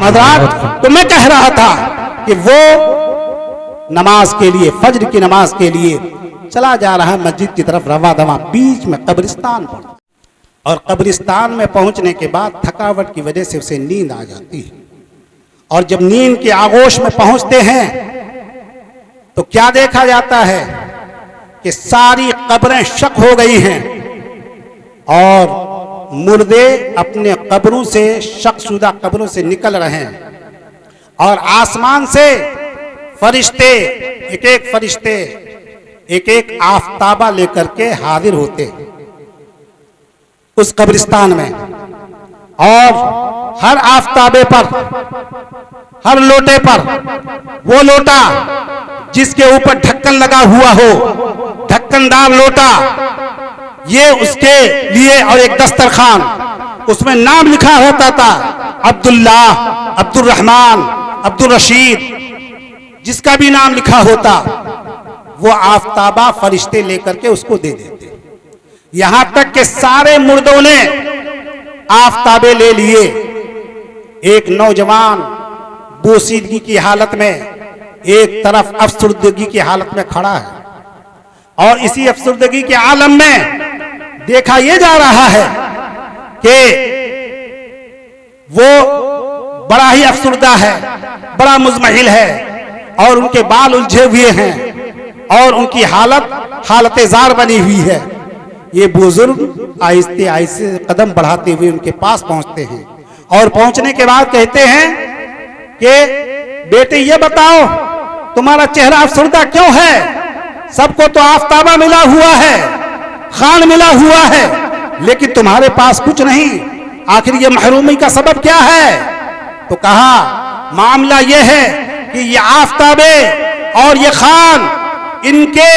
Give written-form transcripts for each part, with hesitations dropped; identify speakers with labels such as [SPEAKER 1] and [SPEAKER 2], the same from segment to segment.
[SPEAKER 1] हज़रात, तो मैं कह रहा था कि वो नमाज के लिए, फज्र की नमाज के लिए चला जा रहा है मस्जिद की तरफ रवा दवा, बीच में कब्रिस्तान पर, और कब्रिस्तान में पहुंचने के बाद थकावट की वजह से उसे नींद आ जाती है। और जब नींद की आगोश में पहुंचते हैं तो क्या देखा जाता है कि सारी कब्रें शक हो गई हैं और मुर्दे अपने कब्रों से, शकशुदा कब्रों से निकल रहे हैं, और आसमान से फरिश्ते, एक एक फरिश्ते एक एक आफताबा लेकर के हाजिर होते उस कब्रिस्तान में, और हर आफताबे पर, हर लोटे पर, वो लोटा जिसके ऊपर ढक्कन लगा हुआ हो, ढक्कनदार लोटा, ये उसके लिए, और एक दस्तरखान, उसमें नाम लिखा होता था अब्दुल्लाह, अब्दुल रहमान, अब्दुल रशीद, जिसका भी नाम लिखा होता वो आफताबा फरिश्ते लेकर के उसको दे देते। यहां तक कि सारे मुर्दों ने आफताबे ले लिए। एक नौजवान बोसीदगी की हालत में एक तरफ अफसुर्दगी की हालत में खड़ा है, और इसी अफसुर्दगी के आलम में देखा यह जा रहा है कि वो बड़ा ही अफसुर्दा है, बड़ा मुजमहिल है, और उनके बाल उलझे हुए हैं, और उनकी हालत जार बनी हुई है। ये बुजुर्ग आहिस्ते आहिस्ते कदम बढ़ाते हुए उनके पास पहुंचते हैं, और पहुंचने के बाद कहते हैं कि बेटे ये बताओ तुम्हारा चेहरा अफसुर्दा क्यों है? सबको तो आफताबा मिला हुआ है, खान मिला हुआ है, लेकिन तुम्हारे पास कुछ नहीं, आखिर ये महरूमी का सबब क्या है? तो कहा मामला यह है कि ये आफताबे और ये खान, इनके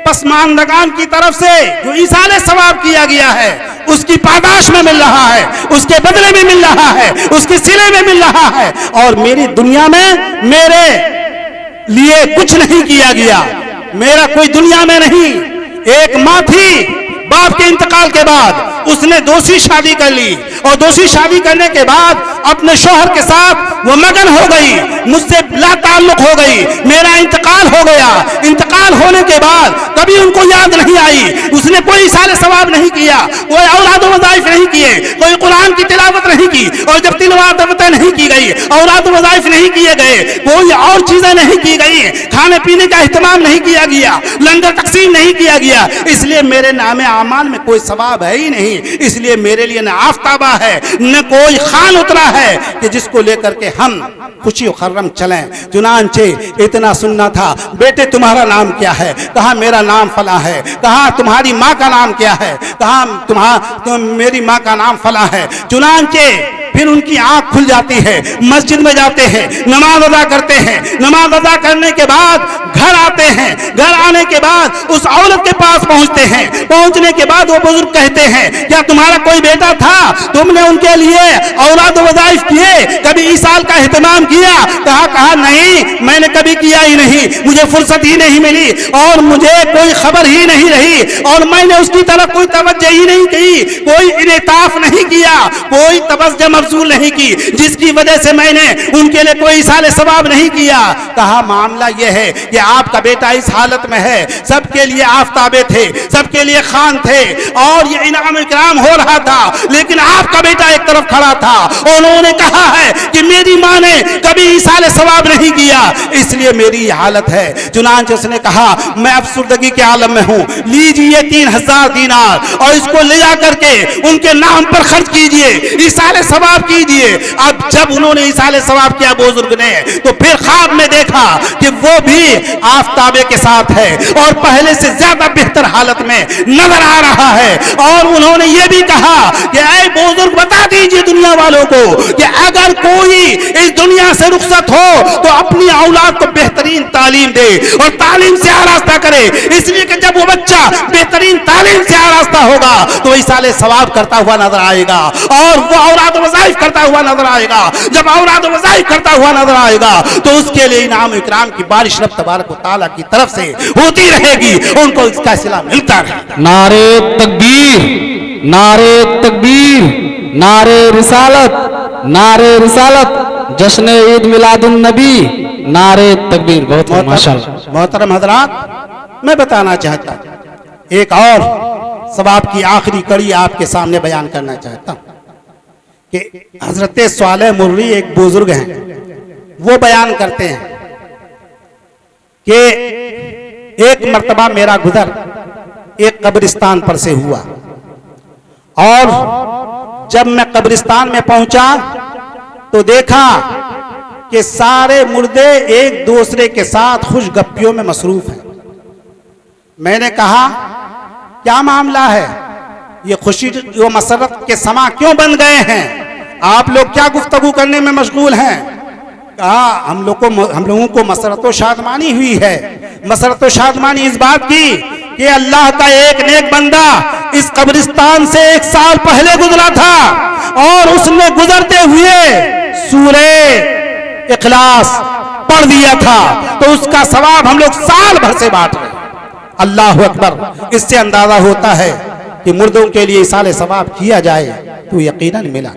[SPEAKER 1] पसमानदगान की तरफ से जो ईसाले सवाब किया गया है उसकी पादाश में मिल रहा है, उसके बदले में मिल रहा है, उसके सिले में मिल रहा है, और मेरी दुनिया में मेरे लिए कुछ नहीं किया गया, मेरा कोई दुनिया में नहीं। एक माँ थी, बाप के इंतकाल के बाद उसने दोषी शादी कर ली, और दोषी शादी करने के बाद अपने शौहर के साथ वो मगन हो गई, मुझसे लाताल्लुक हो गई, मेरा इंतकाल हो गया। इंतकाल होने के बाद कभी उनको याद नहीं आई, उसने कोई इसाले सवाब नहीं किया, कोई औलाद वज़ाइफ नहीं किए, कोई कुरान की तिलावत नहीं की, और जब तिलावत नहीं की गई, औलाद वज़ाइफ नहीं किए गए, कोई और चीजें नहीं की गई, खाने पीने का इहतमाम नहीं किया गया, लंगर तकसीम नहीं किया गया, इसलिए मेरे नामे आमाल में कोई सवाब है ही नहीं, इसलिए मेरे लिए न आफताबा है न कोई खान उतरा है कि जिसको लेकर के हम खुशी खर्रम चलें। चुनांचे इतना सुनना था, बेटे तुम्हारा नाम क्या है? कहा मेरा नाम फला है। कहा तुम्हारी माँ का नाम क्या है? कहा मेरी माँ का नाम फला है। चुनांचे फिर उनकी आंख खुल जाती है, मस्जिद में जाते हैं, नमाज अदा करते हैं, नमाज अदा करने के बाद घर आते हैं, घर आने के बाद उस औरत के पास पहुंचते हैं, पहुंचने के बाद वो बुजुर्ग कहते हैं क्या तुम्हारा कोई बेटा था? तुमने उनके लिए औलाद वज़ाइफ किए, कभी ईसाल का एहतमाम किया? कहा नहीं, मैंने कभी किया ही नहीं, मुझे फुर्सत ही नहीं मिली, और मुझे कोई खबर ही नहीं रही, और मैंने उसकी तरफ कोई तवज्जो ही नहीं की, कोई इनेताफ नहीं किया, कोई तवज्जो मबसूल नहीं की, जिसकी वजह से मैंने उनके लिए कोई इसाले सवाब नहीं किया। कहा मामला यह है कि आपका बेटा इस हालत में है, सबके लिए आफताबे थे, सबके लिए खान थे, और ये इनाम इकराम हो रहा था, लेकिन आपका बेटा एक तरफ खड़ा था, और उन्होंने कहा है कि मेरी माँ ने कभी इसाले सवाब नहीं किया, इसलिए मेरी ये हालत है। चुनांचे उसने कहा मैं अफसुर्दगी के आलम में हूँ, लीजिए 3000 दीनार, और इसको ले जा करके उनके नाम पर खर्च कीजिए, इसाले सवाब कीजिए। अब जब उन्होंने इसाले सवाब किया बुजुर्ग ने, तो फिर ख्वाब में देखा कि वो भी आफताबे के साथ है, और पहले से ज्यादा बेहतर हालत में नजर आ रहा है। और उन्होंने ये भी कहा कि ऐ बुजुर्ग बता दीजिए दुनिया वालों को कि अगर कोई इस दुनिया से रुखसत हो तो अपनी औलाद को बेहतरीन तालीम दे, और तालीम से आरास्ता करे, इसलिए कि जब वो बच्चा बेहतरीन तालीम से आरास्ता होगा तो इसाले सवाब करता हुआ नजर आएगा, और वो औलाद वज़ाइफ करता हुआ नजर आएगा। जब औलाद वज़ाइफ करता हुआ नजर आएगा तो उसके लिए इनाम इकराम की बारिश रब तबारक व तआला की तरफ से होती रहेगी, उनको इसका सिला मिलता रहेगा।
[SPEAKER 2] नारे तकबीर, नारे तकबीर, नारे रिसालत, नारे रिसालत। जश्न ईद मिलादुन नबी, नारे तकबीर। बहुत माशाल्लाह।
[SPEAKER 1] मोहतरम हजरात, मैं बताना चाहता हूं एक और सवाब की आखिरी कड़ी आपके सामने बयान करना चाहता हूं कि हजरत स्वालेह मुर्री एक बुजुर्ग हैं, वो बयान करते हैं कि एक मर्तबा मेरा गुजर एक कब्रिस्तान पर से हुआ और जब मैं कब्रिस्तान में पहुंचा तो देखा कि सारे मुर्दे एक दूसरे के साथ खुशगप्पियों में मसरूफ हैं। मैंने कहा क्या मामला है, ये खुशी व मसरत के समा क्यों बन गए हैं, आप लोग क्या गुफ्तगू करने में मशगूल हैं। कहा हम लोगों को मसरत व शादमानी हुई है। मसरत व शादमानी इस बात की कि अल्लाह का एक नेक बंदा इस कब्रिस्तान से 1 साल पहले गुजरा था और उसने गुजरते हुए सूरह इखलास पढ़ दिया था, तो उसका सवाब हम लोग साल भर से बांट रहे। अल्लाह अकबर। इससे अंदाजा होता है कि मुर्दों के लिए इसाले सवाब किया जाए तो यकीनन मिला।